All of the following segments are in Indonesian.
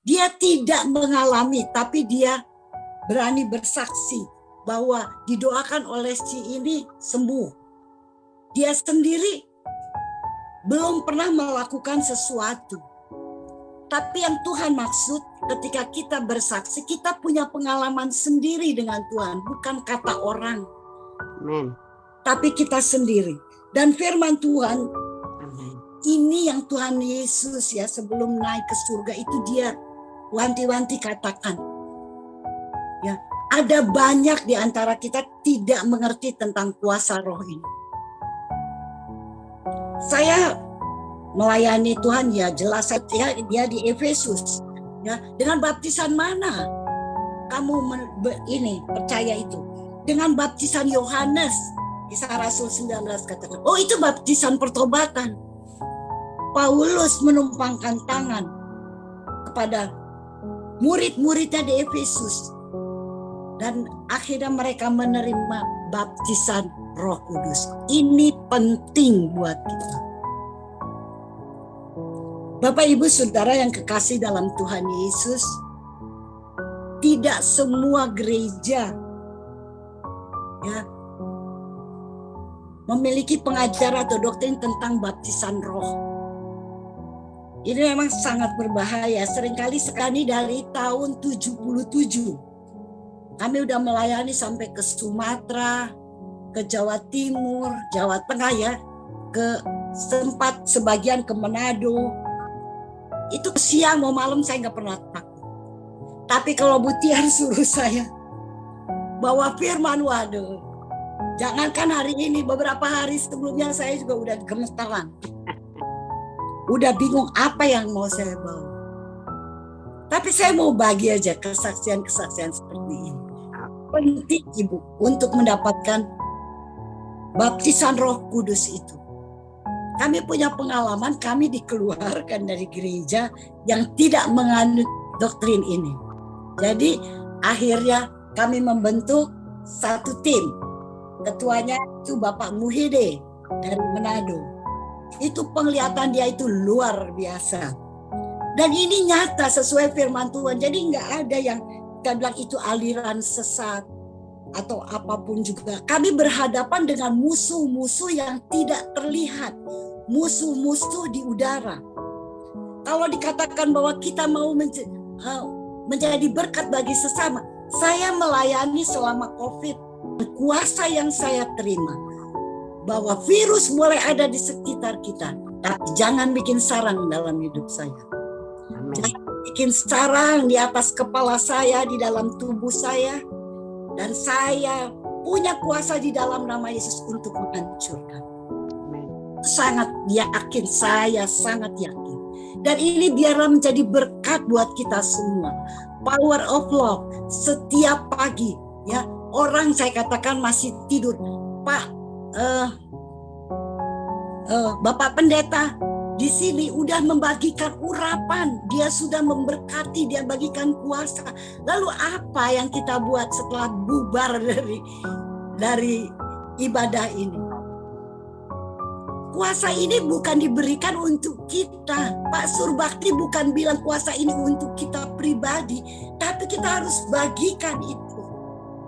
Dia tidak mengalami, tapi dia berani bersaksi bahwa didoakan oleh si ini sembuh. Dia sendiri belum pernah melakukan sesuatu. Tapi yang Tuhan maksud ketika kita bersaksi, kita punya pengalaman sendiri dengan Tuhan, bukan kata orang. Amin. Tapi kita sendiri. Dan firman Tuhan, Amin. ini yang Tuhan Yesus ya sebelum naik ke surga itu dia wanti-wanti katakan. Ya, ada banyak di antara kita tidak mengerti tentang kuasa roh ini. Saya melayani Tuhan ya jelas ya dia di Efesus. Ya, dengan baptisan mana kamu ini percaya itu? Dengan baptisan Yohanes. Kisah Rasul 19 katakan, oh itu baptisan pertobatan. Paulus menumpangkan tangan kepada murid-muridnya di Efesus. Dan akhirnya mereka menerima baptisan Roh Kudus. Ini penting buat kita. Bapak Ibu Saudara yang kekasih dalam Tuhan Yesus, tidak semua gereja ya memiliki pengajaran atau doktrin tentang baptisan roh. Ini memang sangat berbahaya. Sekali dari tahun 77 kami udah melayani sampai ke Sumatera, ke Jawa Timur, Jawa Tengah ya, ke sempat sebagian ke Manado. Itu siang mau malam saya nggak pernah takut. Tapi kalau Bu Tiar suruh saya bawa firman, waduh, jangankan hari ini, beberapa hari sebelumnya saya juga udah gemeteran. Udah bingung apa yang mau saya bawa. Tapi saya mau bagi aja kesaksian-kesaksian seperti ini. Penting Ibu untuk mendapatkan baptisan Roh Kudus itu. Kami punya pengalaman, kami dikeluarkan dari gereja yang tidak menganut doktrin ini. Jadi akhirnya kami membentuk satu tim. Ketuanya itu Bapak Muhide dari Manado. Itu penglihatan dia itu luar biasa. Dan ini nyata sesuai firman Tuhan. Jadi nggak ada yang kita bilang itu aliran sesat atau apapun juga. Kami berhadapan dengan musuh-musuh yang tidak terlihat. Musuh-musuh di udara. Kalau dikatakan bahwa kita mau menjadi berkat bagi sesama. Saya melayani selama COVID. Kuasa yang saya terima. Bahwa virus boleh ada di sekitar kita. Tapi jangan bikin sarang dalam hidup saya. Jangan bikin sarang di atas kepala saya, di dalam tubuh saya. Dan saya punya kuasa di dalam nama Yesus untuk menghancurkan. Sangat yakin, saya sangat yakin. Dan ini biarlah menjadi berkat buat kita semua. Power of love. Setiap pagi, ya orang saya katakan masih tidur. Pak, Bapak Pendeta di sini udah membagikan urapan, dia sudah memberkati, dia bagikan kuasa. Lalu apa yang kita buat setelah bubar dari ibadah ini? Kuasa ini bukan diberikan untuk kita. Pak Surbakti bukan bilang kuasa ini untuk kita pribadi, tapi kita harus bagikan itu.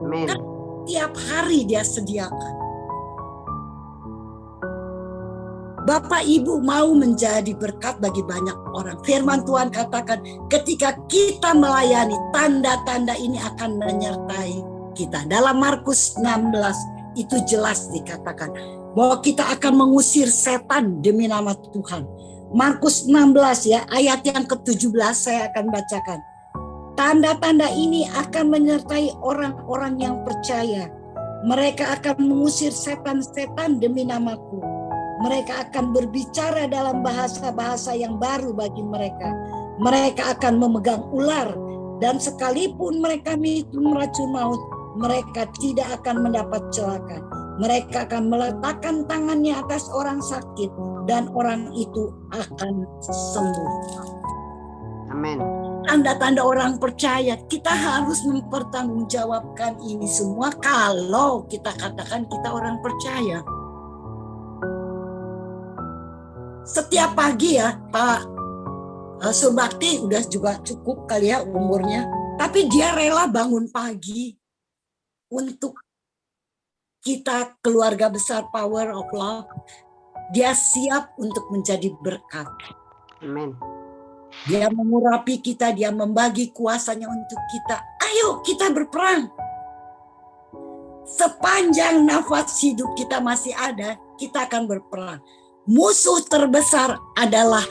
Amin. Kan tiap hari dia sediakan. Bapak Ibu mau menjadi berkat bagi banyak orang. Firman Tuhan katakan ketika kita melayani, tanda-tanda ini akan menyertai kita. Dalam Markus 16 itu jelas dikatakan bahwa kita akan mengusir setan demi nama Tuhan. Markus 16 ya, ayat yang ke-17 saya akan bacakan. Tanda-tanda ini akan menyertai orang-orang yang percaya. Mereka akan mengusir setan-setan demi namaku. Mereka akan berbicara dalam bahasa-bahasa yang baru bagi mereka. Mereka akan memegang ular. Dan sekalipun mereka minum racun maut, mereka tidak akan mendapat celaka. Mereka akan meletakkan tangannya atas orang sakit. Dan orang itu akan sembuh. Amin. Tanda-tanda orang percaya. Kita harus mempertanggungjawabkan ini semua kalau kita katakan kita orang percaya. Setiap pagi ya Pak Surbakti udah juga cukup kali ya umurnya. Tapi dia rela bangun pagi untuk kita keluarga besar Power of Love. Dia siap untuk menjadi berkat. Amin. Dia mengurapi kita, dia membagi kuasanya untuk kita. Ayo kita berperang. Sepanjang nafas hidup kita masih ada, kita akan berperang. Musuh terbesar adalah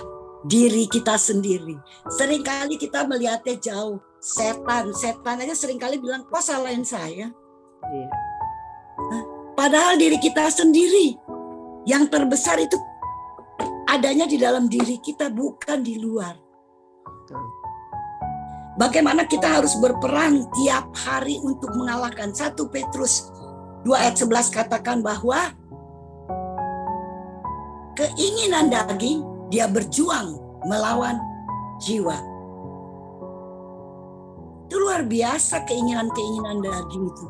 diri kita sendiri. Seringkali kita melihatnya jauh. Setan aja seringkali bilang, kok salahin saya? Iya. Padahal diri kita sendiri yang terbesar itu adanya di dalam diri kita, bukan di luar. Bagaimana kita harus berperang tiap hari untuk mengalahkan. 1 Petrus 2 ayat 11 katakan bahwa keinginan daging dia berjuang melawan jiwa. Itu luar biasa keinginan-keinginan daging itu.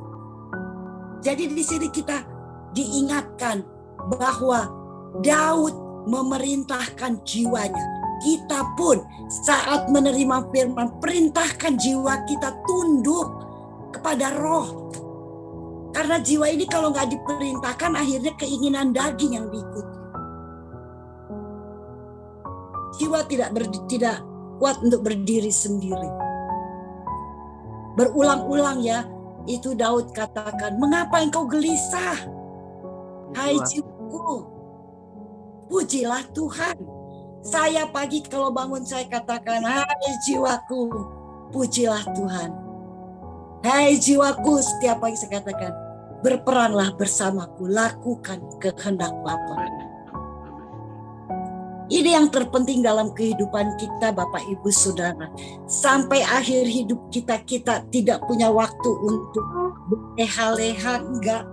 Jadi di sini kita diingatkan bahwa Daud memerintahkan jiwanya. Kita pun saat menerima firman, perintahkan jiwa kita tunduk kepada roh. Karena jiwa ini kalau nggak diperintahkan, akhirnya keinginan daging yang diikuti. Jiwa tidak kuat untuk berdiri sendiri. Berulang-ulang ya, itu Daud katakan, mengapa engkau gelisah? Hai jiwaku, pujilah Tuhan. Saya pagi kalau bangun saya katakan, hai jiwaku, pujilah Tuhan. Hai jiwaku, setiap pagi saya katakan, berperanglah bersamaku, lakukan kehendak Bapa. Ini yang terpenting dalam kehidupan kita, Bapak Ibu Saudara. Sampai akhir hidup kita tidak punya waktu untuk berleha-leha, enggak.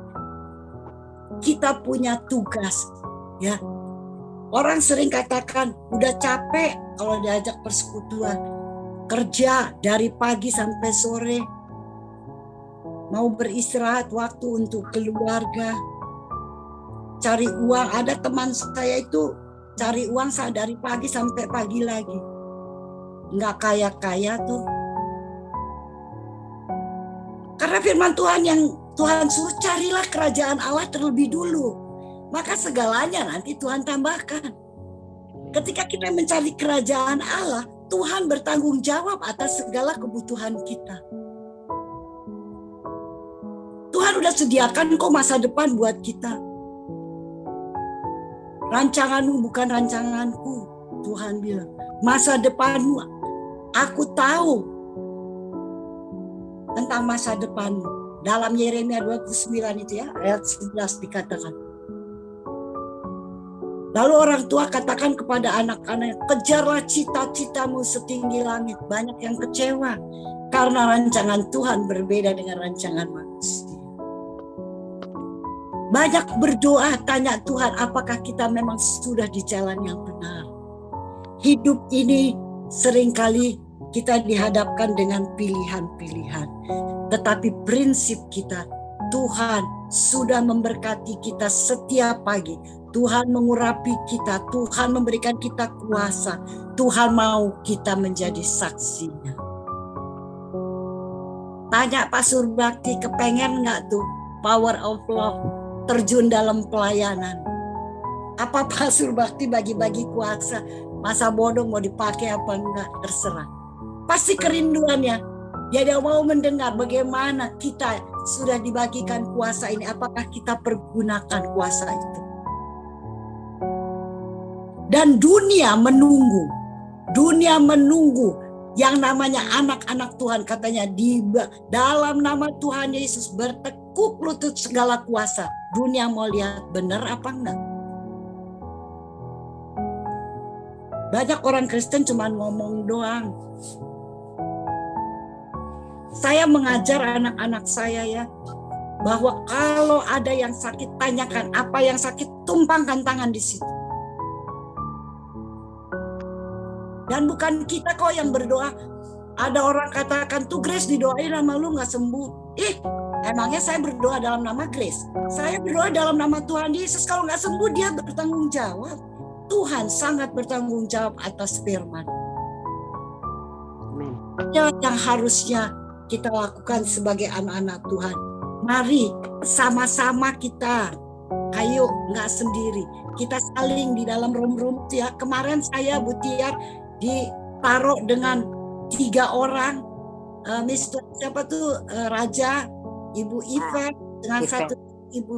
Kita punya tugas, ya. Orang sering katakan udah capek kalau diajak persekutuan. Kerja dari pagi sampai sore. Mau beristirahat waktu untuk keluarga. Cari uang. Ada teman saya itu cari uang dari pagi sampai pagi lagi. Nggak kaya-kaya tuh. Karena firman Tuhan yang Tuhan suruh, carilah kerajaan Allah terlebih dulu. Maka segalanya nanti Tuhan tambahkan. Ketika kita mencari kerajaan Allah, Tuhan bertanggung jawab atas segala kebutuhan kita. Tuhan udah sediakan kok masa depan buat kita. Rancanganmu bukan rancanganku, Tuhan bilang. Masa depanmu, aku tahu tentang masa depanmu. Dalam Yeremia 29 itu ya, ayat 11 dikatakan. Lalu orang tua katakan kepada anak-anak, kejarlah cita-citamu setinggi langit. Banyak yang kecewa karena rancangan Tuhan berbeda dengan rancangan manusia. Banyak berdoa, tanya Tuhan, apakah kita memang sudah di jalan yang benar. Hidup ini seringkali kita dihadapkan dengan pilihan-pilihan. Tetapi prinsip kita, Tuhan sudah memberkati kita setiap pagi. Tuhan mengurapi kita, Tuhan memberikan kita kuasa, Tuhan mau kita menjadi saksinya. Tanya Pak Surbakti, kepengen gak tuh Power of Love terjun dalam pelayanan? Apa Pak Surbakti bagi-bagi kuasa, masa bodoh mau dipakai apa enggak, terserah. Pasti kerinduannya, dia mau mendengar bagaimana kita sudah dibagikan kuasa ini, apakah kita pergunakan kuasa itu. Dan dunia menunggu yang namanya anak-anak Tuhan, katanya di dalam nama Tuhan Yesus bertekuk lutut segala kuasa. Dunia mau lihat benar apa enggak. Banyak orang Kristen cuma ngomong doang. Saya mengajar anak-anak saya ya, bahwa kalau ada yang sakit, tanyakan apa yang sakit, tumpangkan tangan di situ. Dan bukan kita kok yang berdoa. Ada orang katakan, tuh Grace didoain sama lu gak sembuh. Emangnya saya berdoa dalam nama Grace? Saya berdoa dalam nama Tuhan Yesus. Kalau gak sembuh, dia bertanggung jawab. Tuhan sangat bertanggung jawab atas firman. yang harusnya kita lakukan sebagai anak-anak Tuhan. Mari sama-sama kita, ayo nggak sendiri, kita saling di dalam room ya. Kemarin saya Bu Tiar ditaruh dengan 3 orang, Mister siapa tuh, Raja, Ibu Iva dengan Iva. satu ibu.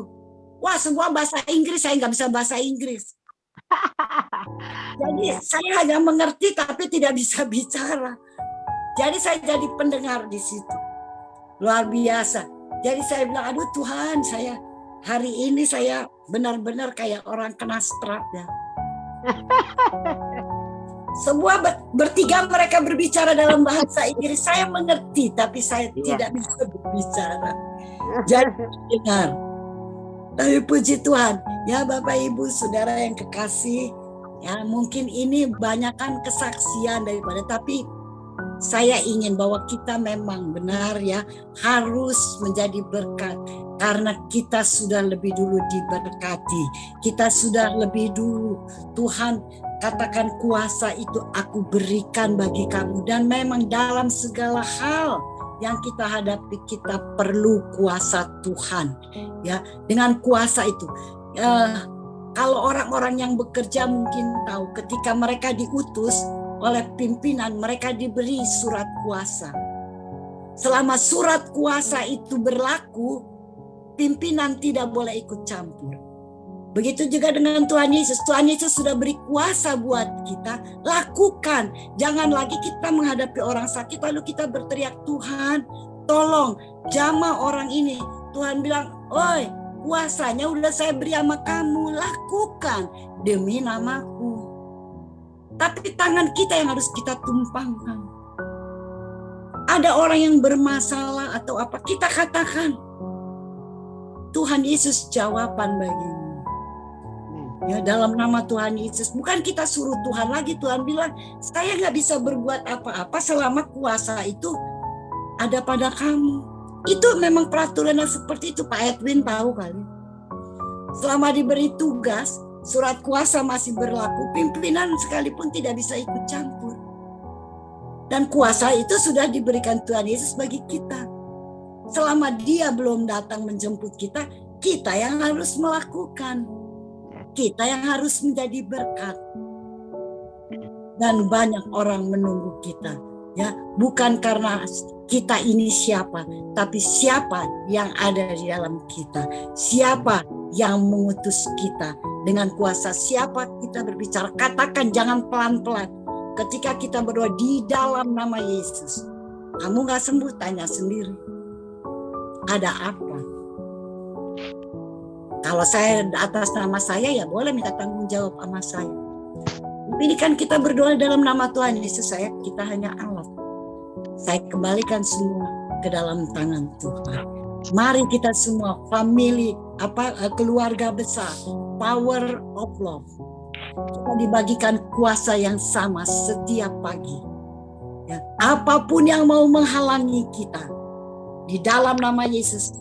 Wah, semua bahasa Inggris, saya nggak bisa bahasa Inggris. Jadi saya hanya mengerti tapi tidak bisa bicara. Jadi saya jadi pendengar di situ. Luar biasa. Jadi saya bilang, aduh Tuhan, saya hari ini saya benar-benar kayak orang kena strap ya. Semua bertiga mereka berbicara dalam bahasa Inggris. Saya mengerti tapi saya tidak bisa berbicara. Jadi dengar. Tapi puji Tuhan, ya Bapak Ibu Saudara yang kekasih, ya mungkin ini banyakkan kesaksian daripada, tapi saya ingin bahwa kita memang benar ya harus menjadi berkat karena kita sudah lebih dulu diberkati. Kita sudah lebih dulu, Tuhan katakan kuasa itu aku berikan bagi kamu, dan memang dalam segala hal yang kita hadapi kita perlu kuasa Tuhan ya. Dengan kuasa itu kalau orang-orang yang bekerja mungkin tahu ketika mereka diutus oleh pimpinan, mereka diberi surat kuasa. Selama surat kuasa itu berlaku, pimpinan tidak boleh ikut campur. Begitu juga dengan Tuhan Yesus. Tuhan Yesus sudah beri kuasa buat kita, lakukan. Jangan lagi kita menghadapi orang sakit lalu kita berteriak, Tuhan tolong jamah orang ini. Tuhan bilang, oi, kuasanya udah saya beri sama kamu, lakukan demi namaku. Tapi tangan kita yang harus kita tumpangkan. Ada orang yang bermasalah atau apa, kita katakan, Tuhan Yesus jawaban bagimu. Ya, dalam nama Tuhan Yesus. Bukan kita suruh Tuhan lagi. Tuhan bilang, saya gak bisa berbuat apa-apa selama kuasa itu ada pada kamu. Itu memang peraturan yang seperti itu. Pak Edwin tahu kali. Selama diberi tugas, surat kuasa masih berlaku, pimpinan sekalipun tidak bisa ikut campur. Dan kuasa itu sudah diberikan Tuhan Yesus bagi kita. Selama dia belum datang menjemput kita, kita yang harus melakukan. Kita yang harus menjadi berkat. Dan banyak orang menunggu kita. Ya, bukan karena kita ini siapa, tapi siapa yang ada di dalam kita. Siapa yang mengutus kita. Dengan kuasa siapa kita berbicara. Katakan, jangan pelan-pelan. Ketika kita berdoa di dalam nama Yesus. Kamu gak sembuh, tanya sendiri. Ada apa? Kalau saya atas nama saya, ya boleh minta tanggung jawab sama saya. Ini kan kita berdoa dalam nama Tuhan Yesus, kita hanya alat. Saya kembalikan semua ke dalam tangan Tuhan. Mari kita semua, family, keluarga besar, power of love. Kita dibagikan kuasa yang sama setiap pagi. Ya, apapun yang mau menghalangi kita, di dalam nama Yesus,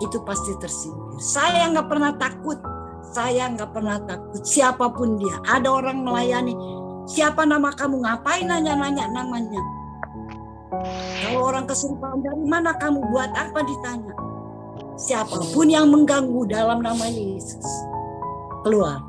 itu pasti tersingkir. Saya nggak pernah takut. Saya nggak pernah takut siapapun dia. Ada orang melayani. Siapa nama kamu? Ngapain nanya-nanya namanya? Kalau orang kesurupan, dari mana kamu? Buat apa ditanya? Siapapun yang mengganggu dalam nama Yesus, keluar.